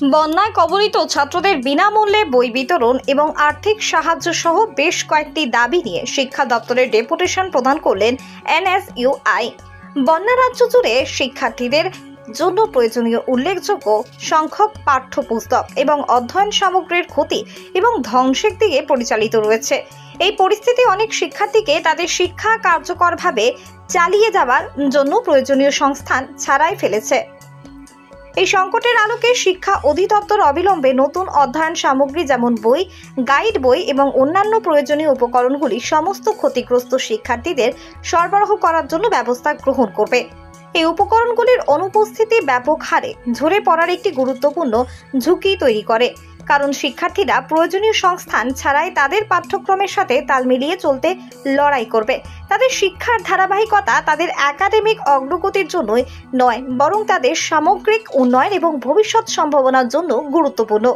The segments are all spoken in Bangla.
বন্যায় কবলিত ছাত্রদের বিনামূল্যে বই বিতরণ এবং আর্থিক সাহায্য সহ বেশ কয়েকটি দাবি নিয়ে শিক্ষা দপ্তরের ডেপুটেশন প্রদান করলেন এনএসইউআই। বন্যা রাজ্য জুড়ে শিক্ষার্থীদের জন্য প্রয়োজনীয় উল্লেখযোগ্য সংখ্যক পাঠ্যপুস্তক এবং অধ্যয়ন সামগ্রীর ক্ষতি এবং ধ্বংসের দিকে পরিচালিত রয়েছে। এই পরিস্থিতি অনেক শিক্ষার্থীকে তাদের শিক্ষা কার্যকরভাবে চালিয়ে যাওয়ার জন্য প্রয়োজনীয় সংস্থান ছাড়াই ফেলেছে। এই সংকটের আলোকে শিক্ষা অধিদপ্তর অবিলম্বে নতুন অধ্যয়ন সামগ্রী যেমন বই, গাইড বই এবং অন্যান্য প্রয়োজনীয় উপকরণগুলি সমস্ত ক্ষতিগ্রস্ত শিক্ষার্থীদের সরবরাহ করার জন্য ব্যবস্থা গ্রহণ করবে। এই উপকরণগুলির অনুপস্থিতি ব্যাপক হারে ঝরে পড়ার একটি গুরুত্বপূর্ণ ঝুঁকি তৈরি করে, কারণ শিক্ষার্থীরা প্রয়োজনীয় সংস্থান ছাড়াই তাদের পাঠ্যক্রমের সাথে তাল মিলিয়ে চলতে লড়াই করবে। তাদের শিক্ষার ধারাবাহিকতা তাদের একাডেমিক অগ্রগতির জন্যই নয়, বরং তাদের সামগ্রিক উন্নয়ন এবং ভবিষ্যৎ সম্ভাবনার জন্য গুরুত্বপূর্ণ।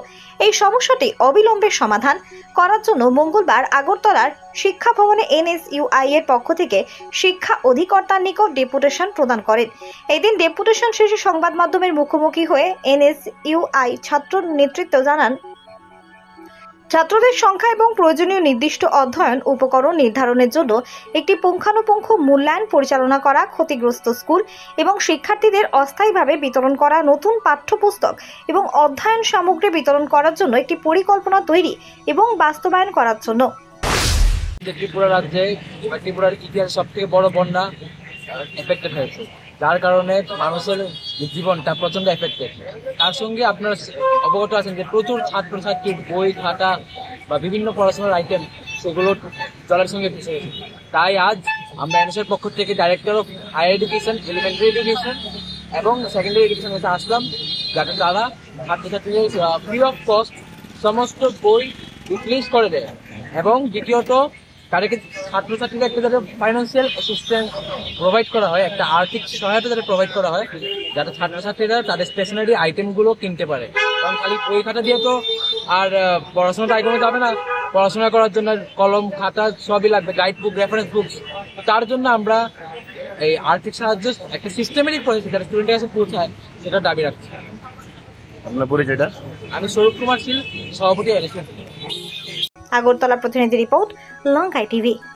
এই সমস্যাটি অবিলম্বে সমাধান করার জন্য মঙ্গলবার আগরতলার শিক্ষা ভবনে এনএসইউআই এর পক্ষ থেকে শিক্ষা অধিকর্তার নিকট ডেপুটেশন প্রদান করেন। এদিন ডেপুটেশন শেষে সংবাদ মাধ্যমের মুখোমুখি হয়ে এনএসইউআই ছাত্র নেতৃত্ব জানান, ছাত্রদের সংখ্যা এবং প্রয়োজনীয় নির্দিষ্ট অধ্যয়ন উপকরণ নির্ধারণের জন্য একটি পুঙ্খানুপুঙ্খ মূল্যায়ন পরিচালনা করা, ক্ষতিগ্রস্ত স্কুল এবং শিক্ষার্থীদের অস্থায়ীভাবে বিতরণ করা নতুন পাঠ্যপুস্তক এবং অধ্যয়ন সামগ্রী বিতরণ করার জন্য একটি পরিকল্পনা তৈরি এবং বাস্তবায়ন করার জন্য। ত্রিপুরা রাজ্যে ত্রিপুরার ইতিহাস সবথেকে বড় বন্যা এফেক্টেড হয়েছে, যার কারণে মানুষের জীবনটা প্রচন্ড এফেক্টেড। তার সঙ্গে আপনারা অবগত আছেন যে প্রচুর ছাত্রছাত্রীর বই, খাতা বা বিভিন্ন পড়াশোনার আইটেম সেগুলো জলের সঙ্গে ভেসে গেছে। তাই আজ আমরা এনএসএর পক্ষ থেকে director of higher education, elementary education এবং সেকেন্ডারি এডুকেশন কাছে আসলাম, যাতে তারা ছাত্রছাত্রীদের ফ্রি অফ কস্ট সমস্ত বই রিপ্লেস করে দেয় এবং দ্বিতীয়ত তাদেরকে ছাত্রছাত্রীদের একটা যাতে ফাইন্যান্সিয়াল অ্যাসিস্ট্যান্স প্রোভাইড করা হয়, একটা আর্থিক সহায়তা যাতে প্রোভাইড করা হয়, যাতে ছাত্রছাত্রীরা তাদের স্টেশনারি আইটেমগুলো কিনতে পারে। কারণ খালি বই খাতা দিয়ে তো আর পড়াশোনাটা আইটেমে যাবে না, পড়াশোনা করার জন্য কলম খাতা সবই লাগবে, গাইড বুক, রেফারেন্স বুকস। তার জন্য আমরা এই আর্থিক সাহায্য একটা সিস্টেমেটিক পদ্ধতি যারা স্টুডেন্টের কাছে পৌঁছায় সেটার দাবি রাখছি। আপনার পরিচয়টা? আমি স্বরূপ কুমার শীল, সভাপতি এনএসএ। আগরতলা প্রতিনিধি রিপোর্ট, লঙ্কাই টিভি।